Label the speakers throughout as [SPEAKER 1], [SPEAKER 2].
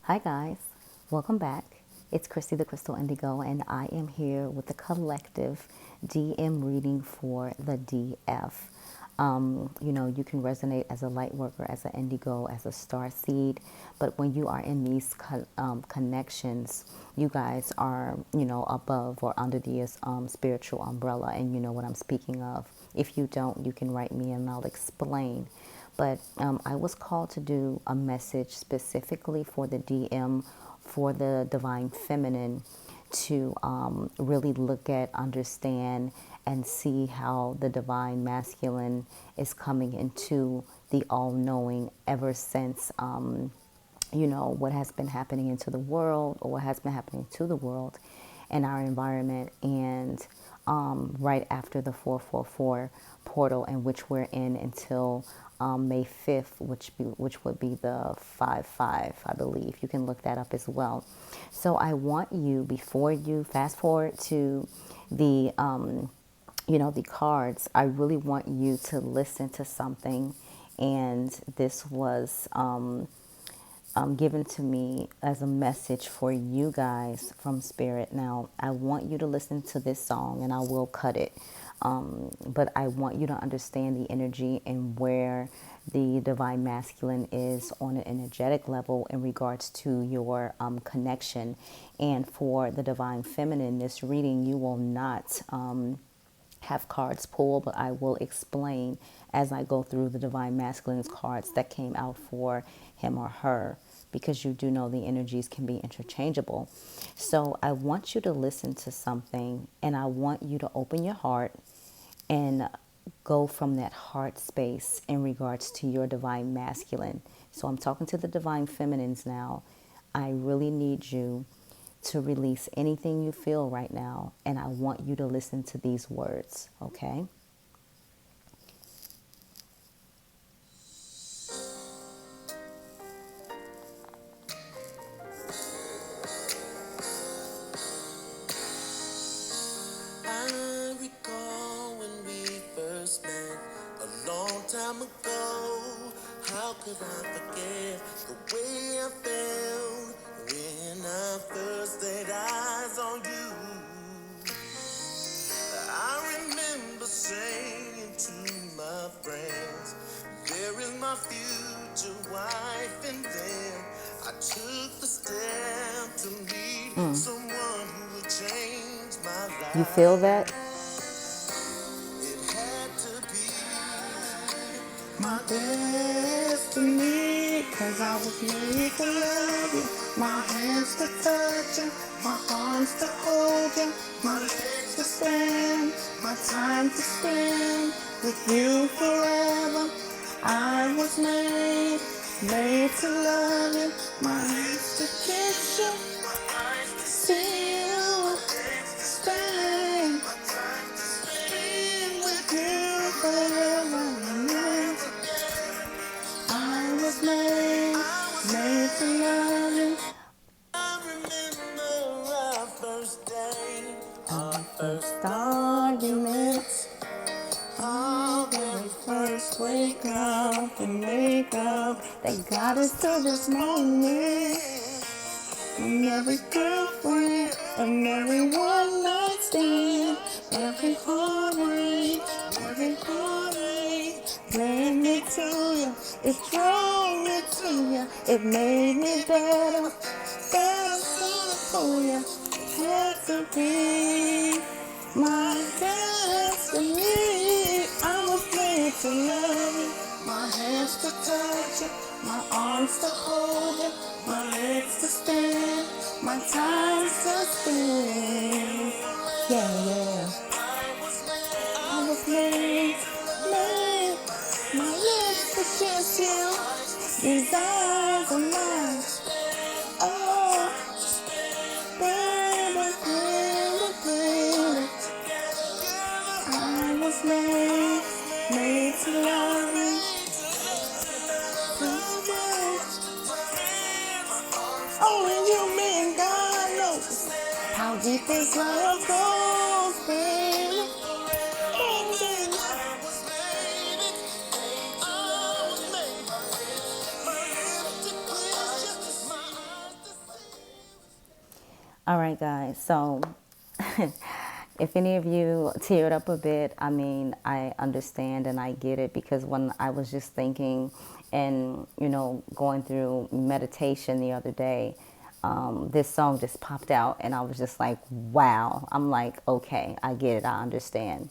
[SPEAKER 1] Hi guys, welcome back. It's Christy the Crystal Indigo, and I am here with the collective DM reading for the DF. You can resonate as a light worker, as an indigo, as a star seed, but when you are in these connections, you guys are, above or under the spiritual umbrella, and you know what I'm speaking of. If you don't, you can write me and I'll explain. But I was called to do a message specifically for the DM, for the divine feminine, to really look at, understand, and see how the divine masculine is coming into the all-knowing ever since, what has been happening into the world, or what has been happening to the world and our environment. And right after the 444 portal, in which we're in until May 5th, which would be the 5/5, I believe. You can look that up as well. So I want you, before you fast forward to the the cards, I really want you to listen to something. And this was given to me as a message for you guys from Spirit. Now, I want you to listen to this song, and I will cut it. But I want you to understand the energy and where the divine masculine is on an energetic level in regards to your connection. And for the divine feminine, this reading, you will not have cards pulled, but I will explain as I go through the divine masculine's cards that came out for him or her, because you do know the energies can be interchangeable. So I want you to listen to something, and I want you to open your heart and go from that heart space in regards to your divine masculine. So I'm talking to the divine feminines now. I really need you to release anything you feel right now, and I want you to listen to these words, okay?
[SPEAKER 2] I recall when we first met a long time ago. How could I forget the way I felt when I first laid eyes on you? I remember saying to my friends, there is my future wife, and then I took the step to meet someone who would change my life.
[SPEAKER 1] You feel that?
[SPEAKER 2] It had to be my destiny, 'cause I was made to love you. My hands to touch you, my arms to hold you, my legs to stand, my time to spend with you forever. I was made to love you. My hands to kiss you, my eyes to see you, my legs to stand, my time to spend with you forever. I was made to love you. I remember our first day, our first arguments, our very first wake up and make up that got us to this moment. And every girlfriend and every one night stand, every heartache led me to you. It drove me to you. It made me better for you. It had to be my destiny. I was made to love you. My hands to touch you, my arms to hold you, my legs to stand, my time to spend. Yeah. I was made, my lips to kiss you, these eyes are mine. Oh, baby. I was made to love you. Only you, me, and God knows how deep this love goes, baby.
[SPEAKER 1] All right, guys. So, if any of you teared up a bit, I mean, I understand and I get it, because when I was just thinking and, going through meditation the other day, this song just popped out and I was just like, wow. I'm like, okay, I get it. I understand.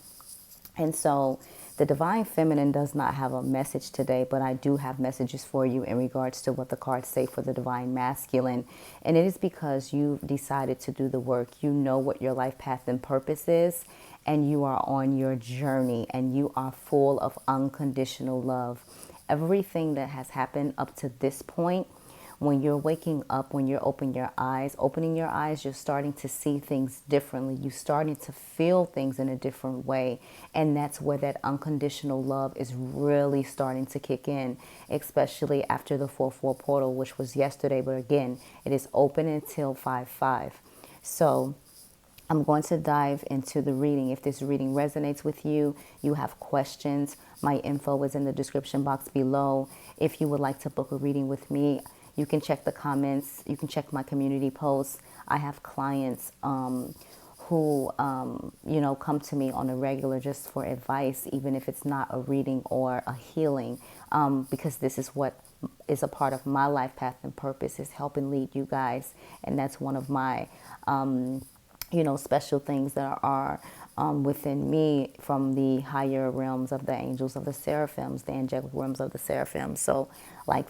[SPEAKER 1] And so the divine feminine does not have a message today, but I do have messages for you in regards to what the cards say for the divine masculine. And it is because you've decided to do the work. You know what your life path and purpose is, and you are on your journey, and you are full of unconditional love. Everything that has happened up to this point, when you're waking up, when you're opening your eyes, you're starting to see things differently. You're starting to feel things in a different way. And that's where that unconditional love is really starting to kick in, especially after the 4/4 portal, which was yesterday. But again, it is open until 5/5. So I'm going to dive into the reading. If this reading resonates with you, you have questions, my info is in the description box below. If you would like to book a reading with me, you can check the comments. You can check my community posts. I have clients who, come to me on a regular just for advice, even if it's not a reading or a healing, because this is what is a part of my life path and purpose, is helping lead you guys. And that's one of my special things that are within me, from the higher realms of the angels of the seraphims, the angelic realms of the seraphims. So, like,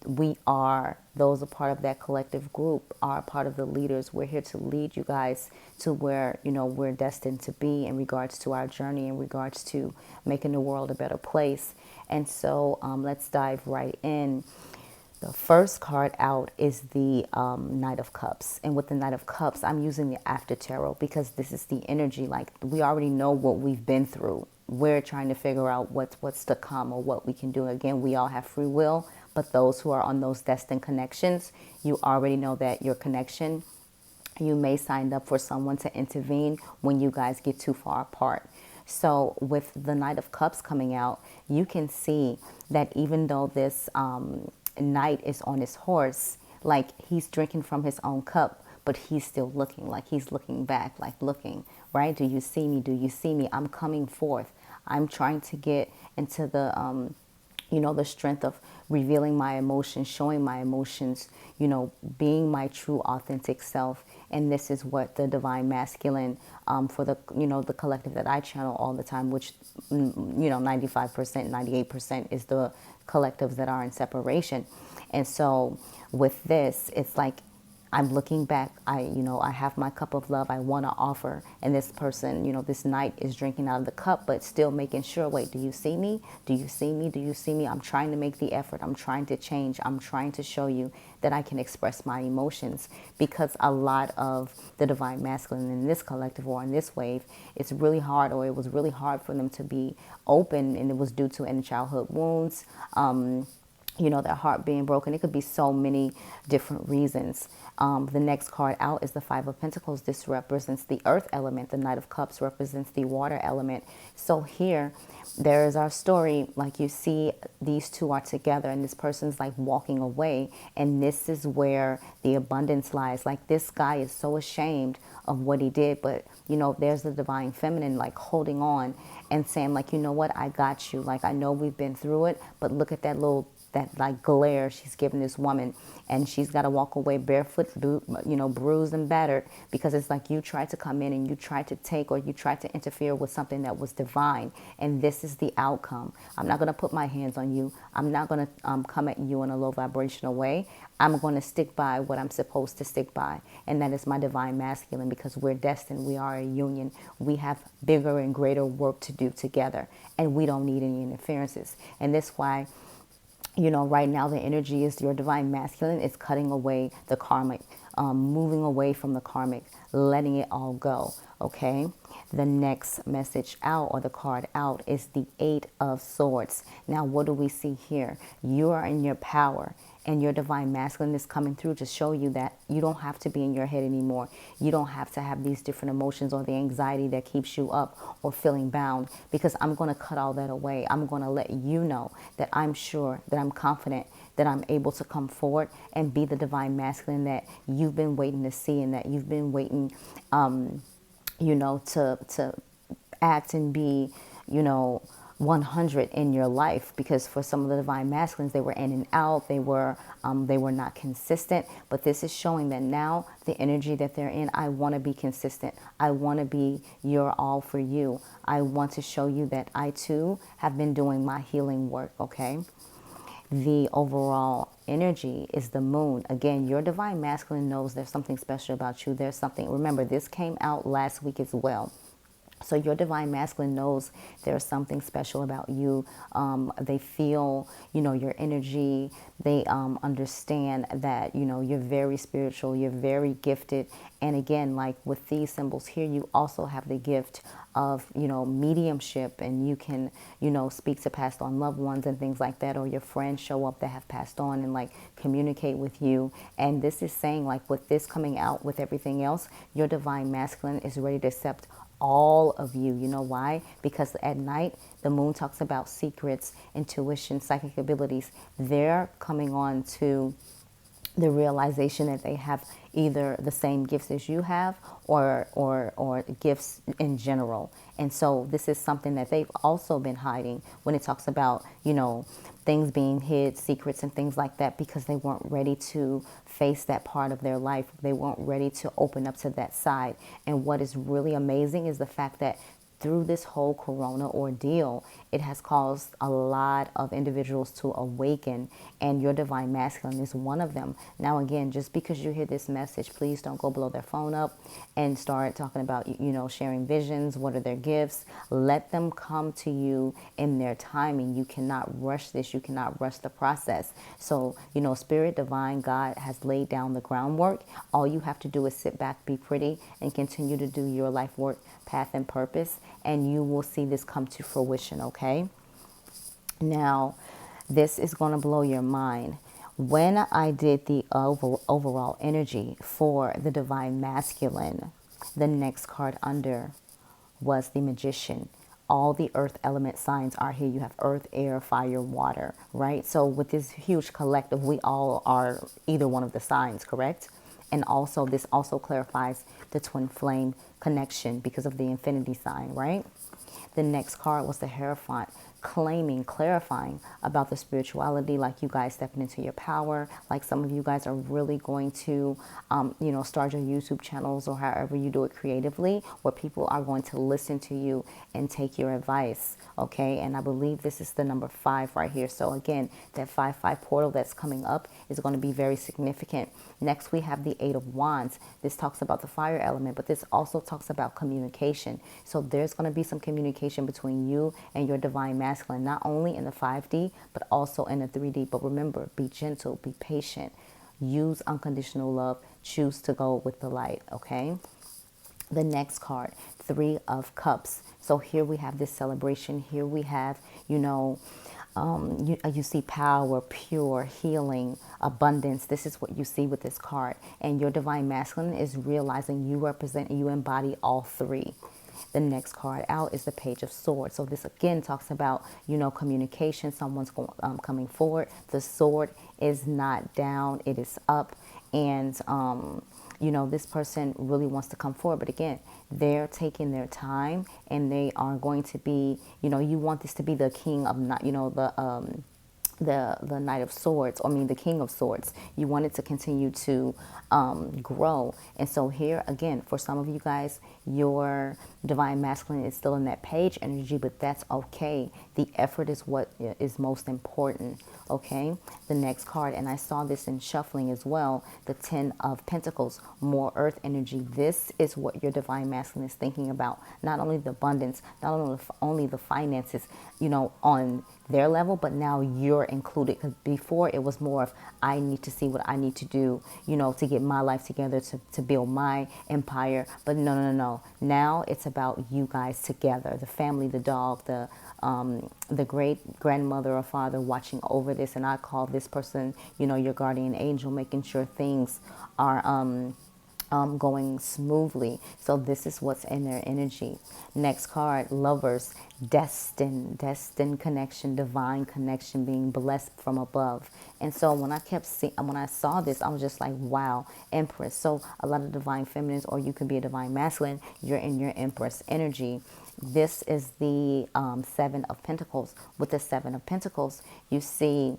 [SPEAKER 1] those are part of that collective group, are part of the leaders. We're here to lead you guys to where, we're destined to be in regards to our journey, in regards to making the world a better place. And so let's dive right in. The first card out is the Knight of Cups. And with the Knight of Cups, I'm using the After Tarot because this is the energy. Like, we already know what we've been through. We're trying to figure out what's to come or what we can do. Again, we all have free will, but those who are on those destined connections, you already know that your connection, you may sign up for someone to intervene when you guys get too far apart. So with the Knight of Cups coming out, you can see that even though this knight is on his horse, like, he's drinking from his own cup, but he's still looking, like he's looking back, like looking, right? Do you see me? Do you see me? I'm coming forth. I'm trying to get into the the strength of revealing my emotions, showing my emotions, being my true authentic self. And this is what the divine masculine, for the, the collective that I channel all the time, which, 95%, 98% is the collectives that are in separation. And so with this, it's like, I'm looking back. I have my cup of love I want to offer. And this person, this knight is drinking out of the cup, but still making sure, wait, do you see me? Do you see me? Do you see me? I'm trying to make the effort. I'm trying to change. I'm trying to show you that I can express my emotions, because a lot of the divine masculine in this collective or in this wave, it's really hard, or it was really hard for them to be open. And it was due to any childhood wounds, their heart being broken. It could be so many different reasons. The next card out is the Five of Pentacles. This represents the earth element. The Knight of Cups represents the water element. So here, there is our story. Like, you see, these two are together and this person's like walking away. And this is where the abundance lies. Like, this guy is so ashamed of what he did. But, there's the divine feminine, like, holding on and saying, like, you know what, I got you. Like, I know we've been through it, but look at that like glare she's giving this woman, and she's got to walk away barefoot, bruised and battered, because it's like, you tried to come in and you tried to take, or you tried to interfere with something that was divine, and this is the outcome. I'm not going to put my hands on you. I'm not going to come at you in a low vibrational way. I'm going to stick by what I'm supposed to stick by, and that is my divine masculine, because we're destined. We are a union. We have bigger and greater work to do together, and we don't need any interferences. And that's why, right now the energy is your divine masculine is cutting away the karmic, moving away from the karmic, letting it all go. Okay. The next message out, or the card out, is the Eight of Swords. Now, what do we see here? You are in your power, and your divine masculine is coming through to show you that you don't have to be in your head anymore. You don't have to have these different emotions or the anxiety that keeps you up or feeling bound, because I'm going to cut all that away. I'm going to let you know that I'm sure, that I'm confident that I'm able to come forward and be the divine masculine that you've been waiting to see and that you've been waiting, to act and be, 100 in your life. Because for some of the divine masculines, they were in and out, they were not consistent. But this is showing that now the energy that they're in, I want to be consistent. I want to be your all for you. I want to show you that I too have been doing my healing work. Okay, the overall energy is the moon. Again, your divine masculine knows there's something special about you. There's something, remember, this came out last week as well. So your divine masculine knows there's something special about you. They feel, your energy. They understand that, you're very spiritual, you're very gifted. And again, like with these symbols here, you also have the gift of, mediumship, and you can, speak to passed on loved ones and things like that, or your friends show up that have passed on and like communicate with you. And this is saying, like, with this coming out with everything else, your divine masculine is ready to accept all of you. You know why? Because at night, the moon talks about secrets, intuition, psychic abilities. They're coming on to the realization that they have either the same gifts as you have, or gifts in general. And so this is something that they've also been hiding when it talks about, things being hid, secrets and things like that, because they weren't ready to face that part of their life. They weren't ready to open up to that side. And what is really amazing is the fact that through this whole corona ordeal, it has caused a lot of individuals to awaken, and your divine masculine is one of them. Now, again, just because you hear this message, please don't go blow their phone up and start talking about, sharing visions. What are their gifts? Let them come to you in their timing. You cannot rush this. You cannot rush the process. So, Spirit, Divine, God has laid down the groundwork. All you have to do is sit back, be pretty, and continue to do your life work, path, and purpose, and you will see this come to fruition. Okay, now this is going to blow your mind. When I did the overall energy for the divine masculine, the next card under was the Magician. All the earth element signs are here. You have earth, air, fire, water, right? So with this huge collective, we all are either one of the signs, correct? And also, this also clarifies the twin flame connection because of the infinity sign, right? The next card was the Hierophant, clarifying about the spirituality, like you guys stepping into your power, like some of you guys are really going to, start your YouTube channels or however you do it creatively, where people are going to listen to you and take your advice, okay? And I believe this is the number 5 right here. So again, that 5-5 portal that's coming up is going to be very significant. Next, we have the 8 of Wands. This talks about the fire element, but this also talks about communication. So there's going to be some communication between you and your divine masculine, not only in the 5D, but also in the 3D. But remember, be gentle, be patient, use unconditional love, choose to go with the light, okay? The next card, 3 of Cups. So here we have this celebration. Here we have, you see power, pure, healing, abundance. This is what you see with this card. And your divine masculine is realizing you represent, you embody all 3. The next card out is the Page of Swords. So this again talks about, communication. Someone's coming forward. The sword is not down, it is up. And, this person really wants to come forward. But again, they're taking their time, and they are going to be, you want this to be the king of, not, the Knight of Swords, the King of Swords. You want it to continue to grow. And so here again, for some of you guys, your divine masculine is still in that page energy, but that's okay. The effort is what is most important, okay? The next card, and I saw this in shuffling as well, the 10 of Pentacles, more earth energy. This is what your divine masculine is thinking about. Not only the abundance, not only the finances, on their level, but now you're included. Because before it was more of, I need to see what I need to do, to get my life together, to build my empire. But no. Now it's about you guys together, the family, the dog, the great grandmother or father watching over this. And I call this person, your guardian angel, making sure things are going smoothly. So this is what's in their energy. Next card, lovers, destined connection, divine connection, being blessed from above. And so when I kept seeing, when I saw this, I was just like, wow, Empress. So a lot of divine feminines, or you can be a divine masculine, you're in your Empress energy. This is the Seven of Pentacles. With the Seven of Pentacles, you see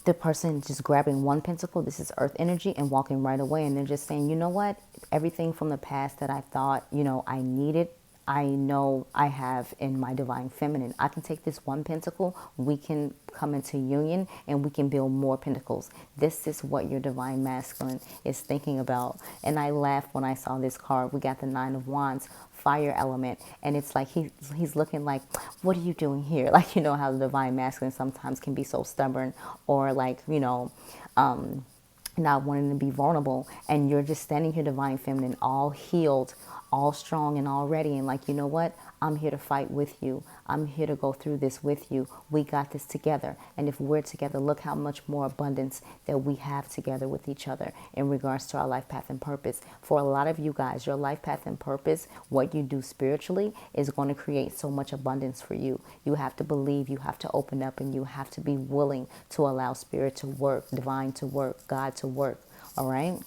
[SPEAKER 1] the person just grabbing one pentacle, this is earth energy, and walking right away. And they're just saying, you know what? Everything from the past that I thought, I needed, I know I have in my divine feminine. I can take this one pentacle, we can come into union, and we can build more pentacles. This is what your divine masculine is thinking about. And I laughed when I saw this card. We got the Nine of Wands, fire element, and it's like he's looking like, what are you doing here? Like, how the divine masculine sometimes can be so stubborn, or like, not wanting to be vulnerable, and you're just standing here divine feminine, all healed, all strong and all ready, and like, you know what, I'm here to fight with you, I'm here to go through this with you, we got this together. And if we're together, look how much more abundance that we have together with each other in regards to our life path and purpose. For a lot of you guys, your life path and purpose, what you do spiritually, is going to create so much abundance for you. You have to believe, you have to open up, and you have to be willing to allow spirit to work, divine to work, God to work. All right.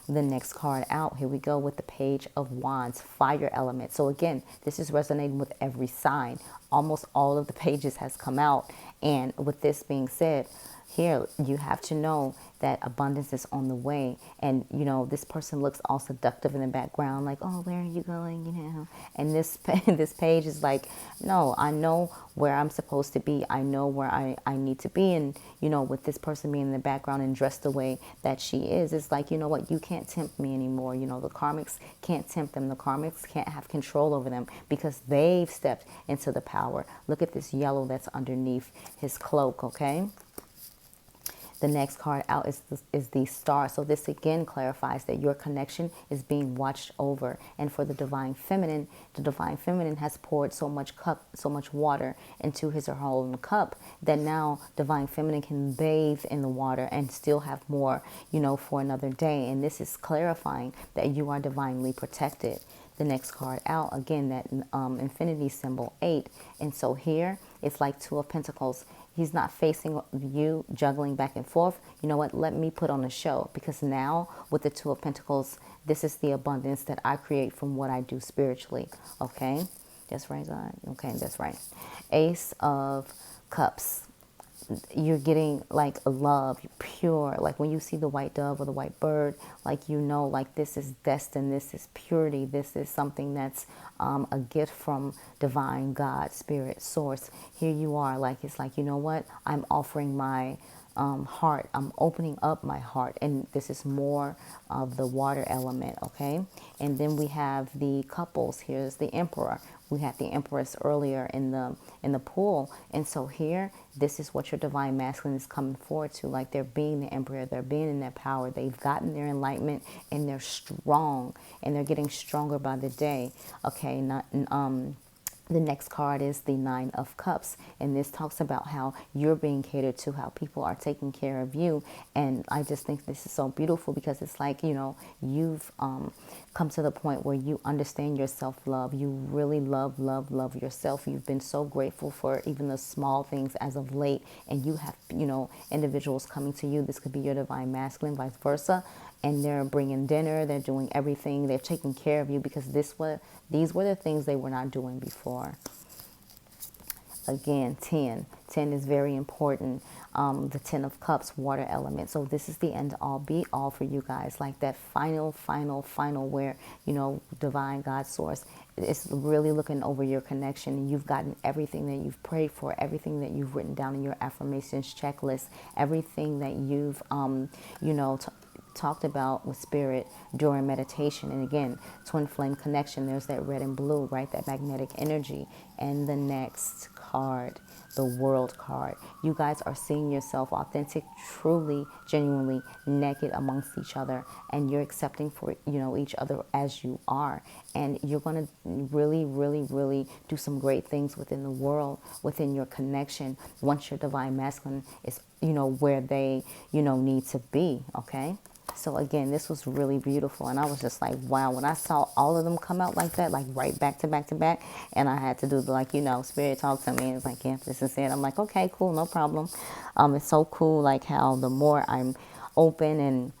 [SPEAKER 1] The next card out, here we go with the Page of Wands, fire element. So again, this is resonating with every sign. Almost all of the pages has come out. And with this being said, here you have to know that abundance is on the way. And this person looks all seductive in the background, like, oh, where are you going, and this this page is like, no, I know where I'm supposed to be, I know where I need to be. And with this person being in the background and dressed the way that she is, it's like, you know what, you can't tempt me anymore. The karmics can't tempt them, the karmics can't have control over them, because they've stepped into the power. Look at this yellow that's underneath his cloak. Okay. The next card out is the Star. So this again clarifies that your connection is being watched over. And for the divine feminine has poured so much water into his or her own cup, that now divine feminine can bathe in the water and still have more, for another day. And this is clarifying that you are divinely protected. The next card out, again, that infinity symbol, 8. And so here it's like Two of Pentacles. He's not facing you, juggling back and forth. You know what? Let me put on a show, because now with the Two of Pentacles, this is the abundance that I create from what I do spiritually. Okay? That's right, God. Okay, that's right. Ace of Cups. You're getting like a love, pure, like when you see the white dove or the white bird, like, like this is destined, this is purity, this is something that's a gift from divine God, spirit, source. Here you are, like, it's like, you know what, I'm offering my heart, I'm opening up my heart. And this is more of the water element. Okay. And then we have the couples. Here's the Emperor. We had the Empress earlier in the pool. And so here, this is what your divine masculine is coming forward to. Like, they're being the Emperor, they're being in their power, they've gotten their enlightenment, and they're strong, and they're getting stronger by the day. Okay. The next card is the Nine of Cups, and this talks about how you're being catered to, how people are taking care of you. And I just think this is so beautiful, because it's like, you've come to the point where you understand your self-love. You really love yourself. You've been so grateful for even the small things as of late, and you have, individuals coming to you. This could be your divine masculine, vice versa. And they're bringing dinner, they're doing everything, they're taking care of you, because these were the things they were not doing before. Again, 10 is very important. The 10 of Cups, water element. So this is the end all be all for you guys, like that final where, divine God source is really looking over your connection, and you've gotten everything that you've prayed for, everything that you've written down in your affirmations checklist, everything that you've talked about with spirit during meditation. And again, twin flame connection, there's that red and blue, right? That magnetic energy. And the next card, the World card. You guys are seeing yourself authentic, truly, genuinely naked amongst each other, and you're accepting for each other as you are. And you're going to really do some great things within the world, within your connection, once your divine masculine is where they need to be. Okay. So again, this was really beautiful, and I was just like, wow. When I saw all of them come out like that, like right back to back to back, and I had to do the, like, spirit talk to me, and it's like, yeah, this is it. I'm like, okay, cool, no problem. It's so cool, like how the more I'm open and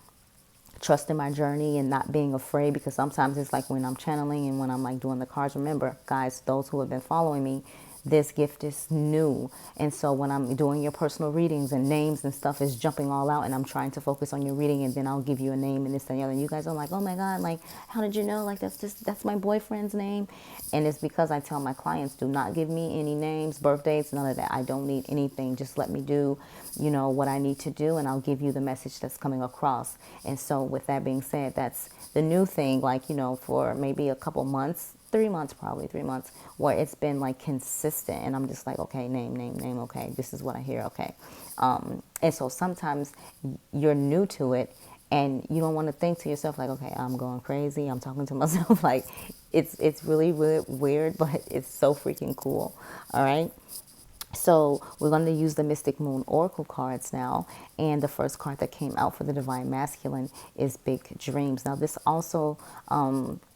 [SPEAKER 1] trusting my journey and not being afraid, because sometimes it's like when I'm channeling and when I'm like doing the cards. Remember, guys, those who have been following me, this gift is new. And so when I'm doing your personal readings and names and stuff is jumping all out, and I'm trying to focus on your reading, and then I'll give you a name and this and the other, and you guys are like, oh my God, like, how did you know? Like, that's my boyfriend's name. And it's because I tell my clients, do not give me any names, birthdays, none of that. I don't need anything. Just let me do, what I need to do, and I'll give you the message that's coming across. And so with that being said, that's the new thing, like, for maybe a couple months, 3 months, probably 3 months, where it's been like consistent, and I'm just like, okay, name, okay, this is what I hear, okay. And so sometimes you're new to it, and you don't want to think to yourself like, okay, I'm going crazy, I'm talking to myself. Like, it's really, really weird, but it's so freaking cool. All right. So we're going to use the Mystic Moon Oracle cards now. And the first card that came out for the Divine Masculine is Big Dreams. Now, this also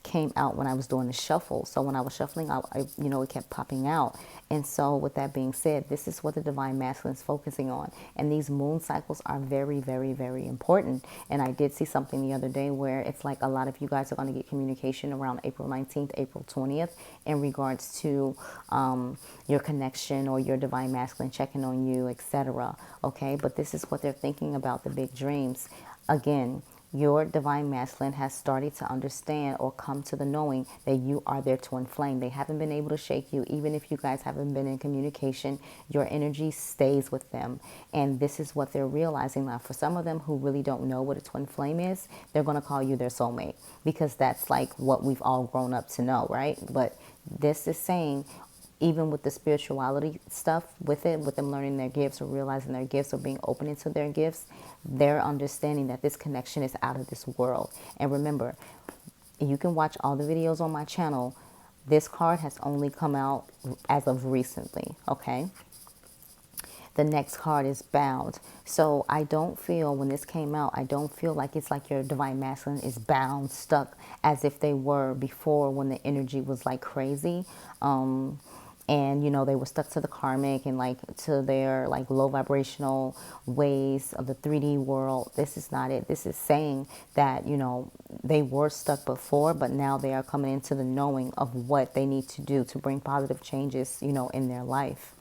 [SPEAKER 1] came out when I was doing the shuffle. So when I was shuffling, it kept popping out. And so with that being said, this is what the Divine Masculine is focusing on. And these moon cycles are very, very, very important. And I did see something the other day where it's like a lot of you guys are going to get communication around April 19th, April 20th in regards to your connection or your Divine Masculine checking on you, etc. Okay, but this is what they're thinking about, the big dreams. Again, your Divine Masculine has started to understand or come to the knowing that you are their twin flame. They haven't been able to shake you. Even if you guys haven't been in communication, your energy stays with them. And this is what they're realizing now. For some of them who really don't know what a twin flame is, they're going to call you their soulmate, because that's like what we've all grown up to know, right? But this is saying, even with the spirituality stuff with it, with them learning their gifts or realizing their gifts or being open into their gifts, they're understanding that this connection is out of this world. And remember, you can watch all the videos on my channel. This card has only come out as of recently, okay? The next card is bound. So I don't feel, when this came out, I don't feel like it's like your Divine Masculine is bound, stuck as if they were before, when the energy was like crazy. And they were stuck to the karmic and like to their like low vibrational ways of the 3D world. This is not it. This is saying that they were stuck before, but now they are coming into the knowing of what they need to do to bring positive changes in their life.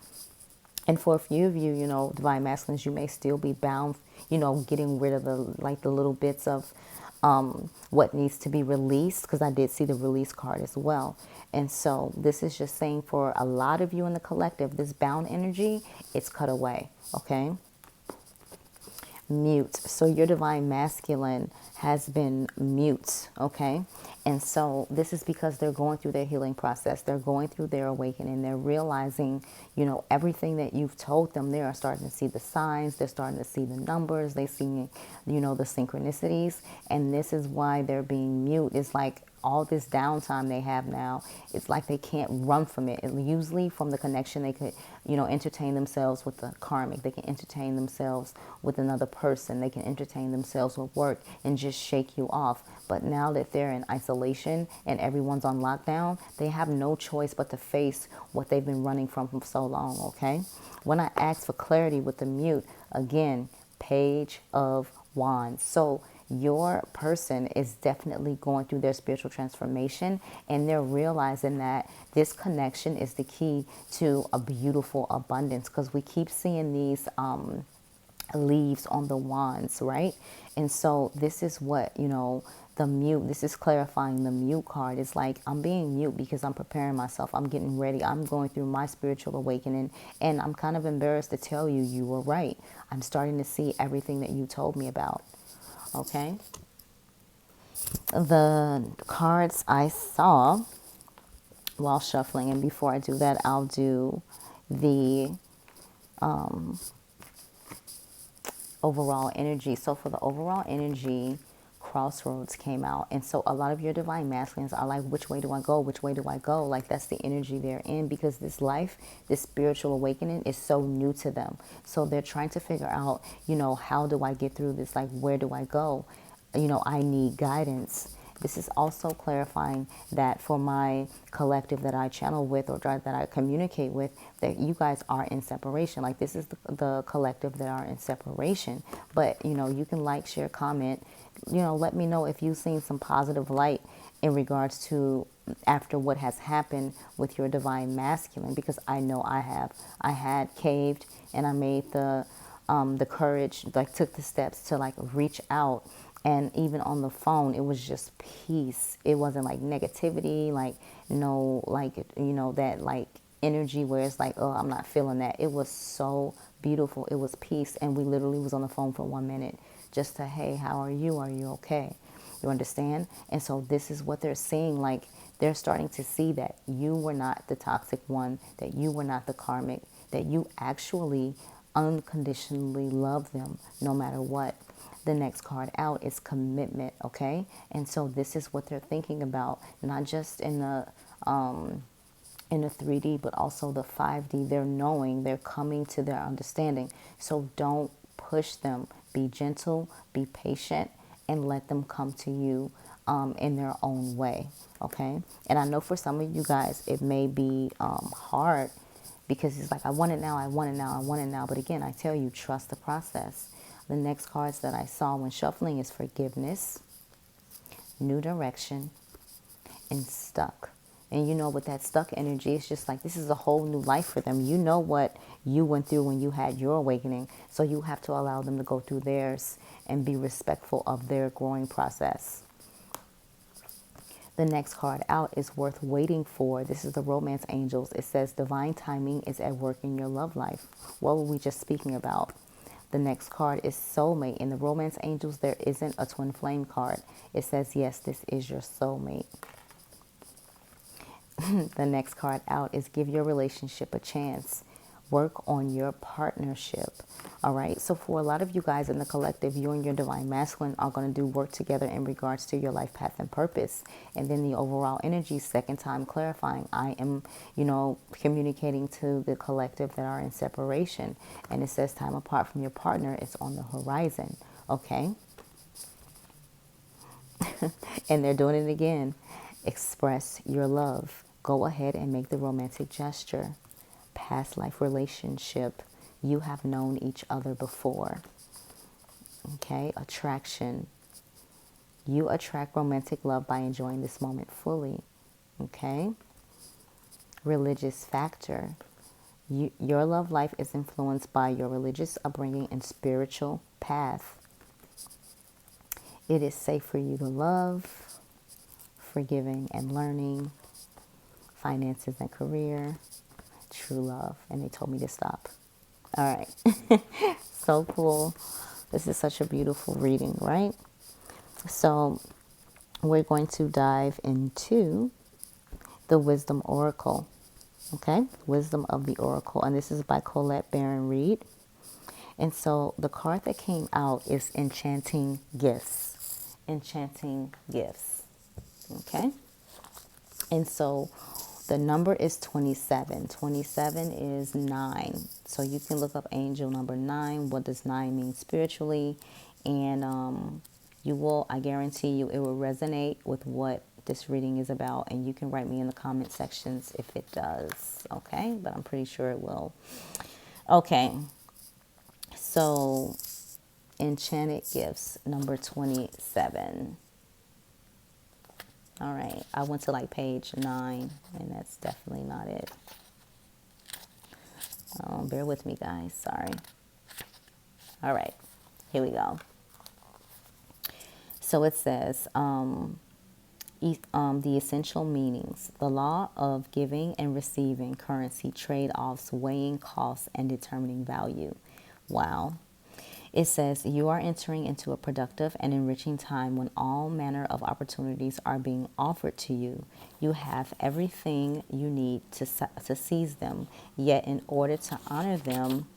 [SPEAKER 1] And for a few of you, Divine Masculines, you may still be bound, getting rid of the little bits of what needs to be released, because I did see the release card as well. And so this is just saying, for a lot of you in the collective, this bound energy, it's cut away, okay? Mute. So your Divine Masculine has been mute, okay? And so this is because they're going through their healing process. They're going through their awakening. They're realizing, everything that you've told them. They are starting to see the signs. They're starting to see the numbers. They see, the synchronicities. And this is why they're being mute. It's like all this downtime they have now, it's like they can't run from it. Usually from the connection, they could, entertain themselves with the karmic. They can entertain themselves with another person. They can entertain themselves with work and just shake you off. But now that they're in isolation and everyone's on lockdown, they have no choice but to face what they've been running from for so long, okay? When I ask for clarity with the mute, again, Page of Wands. So your person is definitely going through their spiritual transformation, and they're realizing that this connection is the key to a beautiful abundance, because we keep seeing these leaves on the wands, right? And so this is what, the mute, this is clarifying the mute card. It's like, I'm being mute because I'm preparing myself. I'm getting ready. I'm going through my spiritual awakening, and I'm kind of embarrassed to tell you, you were right. I'm starting to see everything that you told me about. Okay. The cards I saw while shuffling, and before I do that, I'll do the overall energy. So for the overall energy, Crossroads came out. And so a lot of your Divine Masculines are like, which way do I go? Which way do I go? Like, that's the energy they're in, because this life, this spiritual awakening is so new to them. So they're trying to figure out, how do I get through this? Like, where do I go? I need guidance. This is also clarifying that for my collective that I channel with or that I communicate with, that you guys are in separation. Like this is the collective that are in separation. But, you can like, share, comment, let me know if you've seen some positive light in regards to after what has happened with your divine masculine, because I know I have. I had caved and I made the courage, like took the steps to like reach out. And even on the phone, it was just peace. It wasn't like negativity, like no, like, that like energy where it's like, oh, I'm not feeling that. It was so beautiful. It was peace. And we literally was on the phone for 1 minute just to, hey, how are you? Are you okay? You understand? And so this is what they're seeing. Like they're starting to see that you were not the toxic one, that you were not the karmic, that you actually unconditionally love them no matter what. The next card out is commitment, okay? And so this is what they're thinking about, not just in the 3D, but also the 5D. They're knowing, they're coming to their understanding. So don't push them. Be gentle, be patient, and let them come to you in their own way, okay? And I know for some of you guys, it may be hard because it's like, I want it now, I want it now, I want it now. But again, I tell you, trust the process. The next cards that I saw when shuffling is forgiveness, new direction, and stuck. And with that stuck energy, it's just like this is a whole new life for them. You know what you went through when you had your awakening. So you have to allow them to go through theirs and be respectful of their growing process. The next card out is worth waiting for. This is the Romance Angels. It says divine timing is at work in your love life. What were we just speaking about? The next card is Soulmate. In the Romance Angels, there isn't a twin flame card. It says, yes, this is your soulmate. The next card out is give your relationship a chance. Work on your partnership. All right. So for a lot of you guys in the collective, you and your divine masculine are going to do work together in regards to your life path and purpose. And then the overall energy, second time clarifying, I am, communicating to the collective that are in separation. And it says time apart from your partner is on the horizon. Okay. And they're doing it again. Express your love. Go ahead and make the romantic gesture. Past life relationship. You have known each other before. Okay. Attraction. You attract romantic love by enjoying this moment fully. Okay. Religious factor. Your love life is influenced by your religious upbringing and spiritual path. It is safe for you to love, forgiving and learning, finances and career, true love. And they told me to stop. All right. So cool. This is such a beautiful reading, right? So we're going to dive into the Wisdom Oracle. Okay. Wisdom of the Oracle. And this is by Colette Baron Reed. And so the card that came out is Enchanting Gifts. Enchanting Gifts. Okay. And so the number is 27. 27 is 9. So you can look up angel number 9. What does 9 mean spiritually? And you will, I guarantee you, it will resonate with what this reading is about. And you can write me in the comment sections if it does. Okay. But I'm pretty sure it will. Okay. So Enchanted Gifts, number 27. All right, I went to like page 9, and that's definitely not it. Bear with me, guys. Sorry. All right, here we go. So it says, the essential meanings, the law of giving and receiving currency, trade-offs, weighing costs, and determining value. Wow. It says, you are entering into a productive and enriching time when all manner of opportunities are being offered to you. You have everything you need to seize them, yet in order to honor them,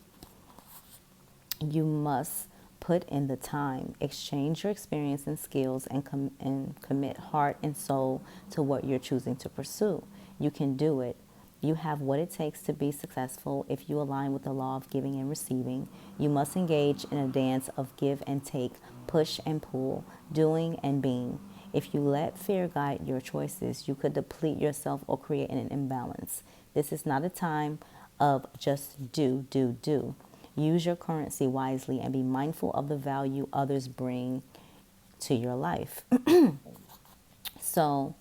[SPEAKER 1] you must put in the time, exchange your experience and skills, and commit heart and soul to what you're choosing to pursue. You can do it. You have what it takes to be successful if you align with the law of giving and receiving. You must engage in a dance of give and take, push and pull, doing and being. If you let fear guide your choices, you could deplete yourself or create an imbalance. This is not a time of just do, do, do. Use your currency wisely and be mindful of the value others bring to your life. So,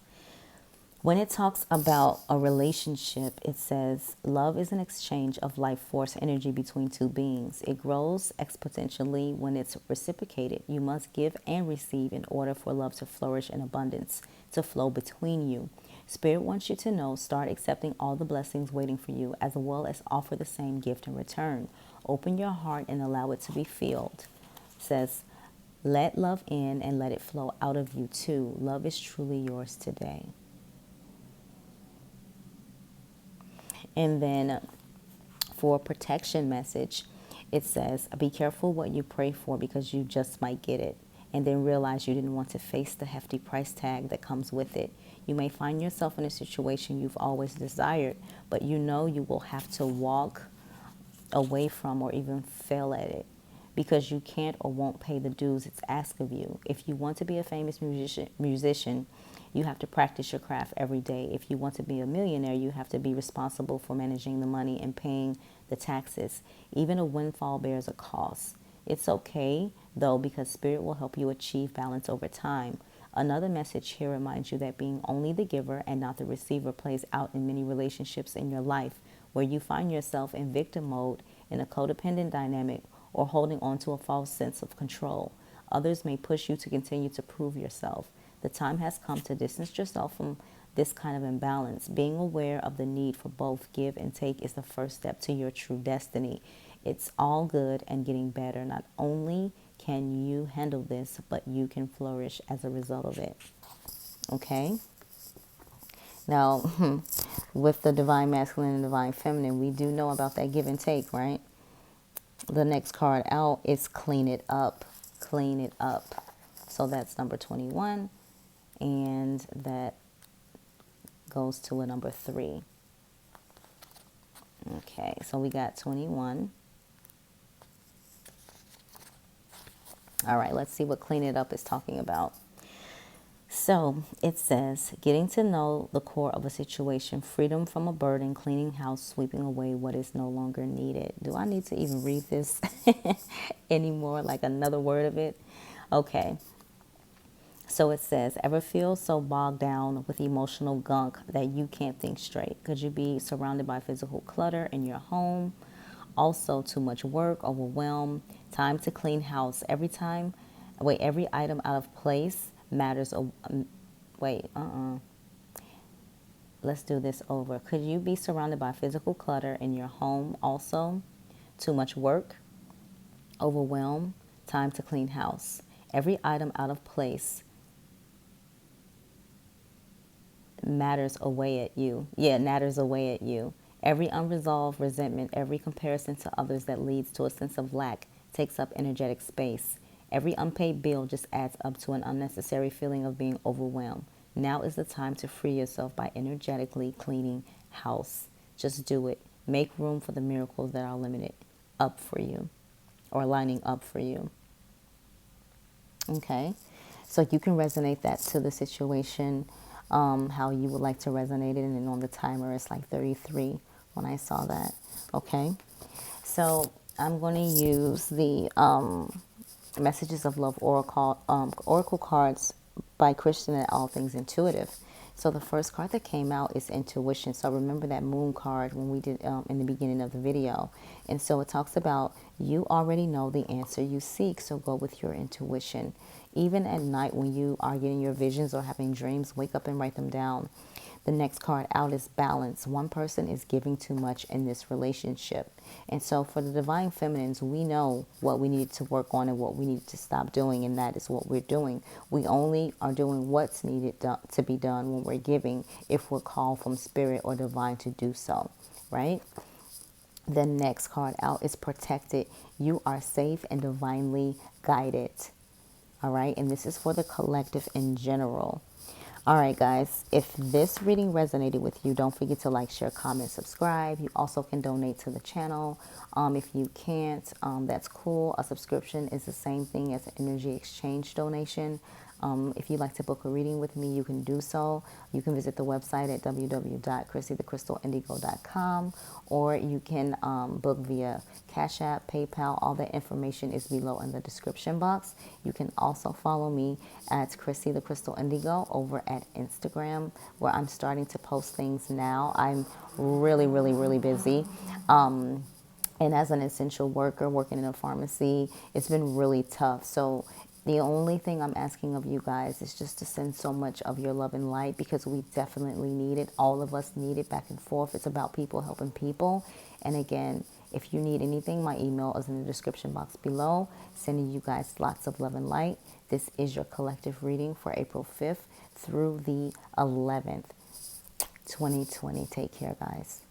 [SPEAKER 1] when it talks about a relationship, it says love is an exchange of life force energy between two beings. It grows exponentially when it's reciprocated. You must give and receive in order for love to flourish in abundance, to flow between you. Spirit wants you to know, start accepting all the blessings waiting for you, as well as offer the same gift in return. Open your heart and allow it to be filled. It says, let love in and let it flow out of you too. Love is truly yours today. And then for a protection message, it says, be careful what you pray for because you just might get it. And then realize you didn't want to face the hefty price tag that comes with it. You may find yourself in a situation you've always desired, but you know you will have to walk away from or even fail at it because you can't or won't pay the dues it's asked of you. If you want to be a famous musician, you have to practice your craft every day. If you want to be a millionaire, you have to be responsible for managing the money and paying the taxes. Even a windfall bears a cost. It's okay, though, because Spirit will help you achieve balance over time. Another message here reminds you that being only the giver and not the receiver plays out in many relationships in your life where you find yourself in victim mode, in a codependent dynamic, or holding on to a false sense of control. Others may push you to continue to prove yourself. The time has come to distance yourself from this kind of imbalance. Being aware of the need for both give and take is the first step to your true destiny. It's all good and getting better. Not only can you handle this, but you can flourish as a result of it. Okay? Now, with the divine masculine and divine feminine, we do know about that give and take, right? The next card out is clean it up. Clean it up. So that's number 21. And that goes to a number 3. Okay, so we got 21. All right, let's see what clean it up is talking about. So it says, getting to know the core of a situation, freedom from a burden, cleaning house, sweeping away what is no longer needed. Do I need to even read this anymore, like another word of it? Okay. So it says, ever feel so bogged down with emotional gunk that you can't think straight? Could you be surrounded by physical clutter in your home? Also, too much work, overwhelmed, time to clean house. Every item out of place matters. Let's do this over. Could you be surrounded by physical clutter in your home? Also, too much work, overwhelmed, time to clean house. Every item out of place natters away at you. Every unresolved resentment, every comparison to others that leads to a sense of lack takes up energetic space. Every unpaid bill just adds up to an unnecessary feeling of being overwhelmed. Now is the time to free yourself by energetically cleaning house. Just do it. Make room for the miracles that are limited up for you or lining up for you. Okay, so you can resonate that to the situation, how you would like to resonate it. And then on the timer, it's like 33 when I saw that. Okay, so I'm going to use the Messages of Love Oracle cards by Christian at All Things Intuitive. So the first card that came out is intuition. So remember that moon card when we did in the beginning of the video. And so it talks about you already know the answer you seek, so go with your intuition. Even at night when you are getting your visions or having dreams, wake up and write them down. The next card out is balance. One person is giving too much in this relationship. And so for the divine feminines, we know what we need to work on and what we need to stop doing, and that is what we're doing. We only are doing what's needed to be done when we're giving, if we're called from spirit or divine to do so, right? The next card out is protected. You are safe and divinely guided. All right, and this is for the collective in general. All right, guys, if this reading resonated with you, don't forget to like, share, comment, subscribe. You also can donate to the channel. If you can't, that's cool. A subscription is the same thing as an energy exchange donation. If you'd like to book a reading with me, you can do so. You can visit the website at www.chrissythecrystalindigo.com, or you can book via Cash App, PayPal. All that information is below in the description box. You can also follow me at Chrissy the Crystal Indigo over at Instagram, where I'm starting to post things now. I'm really, really, really busy. And as an essential worker working in a pharmacy, it's been really tough. So the only thing I'm asking of you guys is just to send so much of your love and light, because we definitely need it. All of us need it, back and forth. It's about people helping people. And again, if you need anything, my email is in the description box below. Sending you guys lots of love and light. This is your collective reading for April 5th through the 11th, 2020. Take care, guys.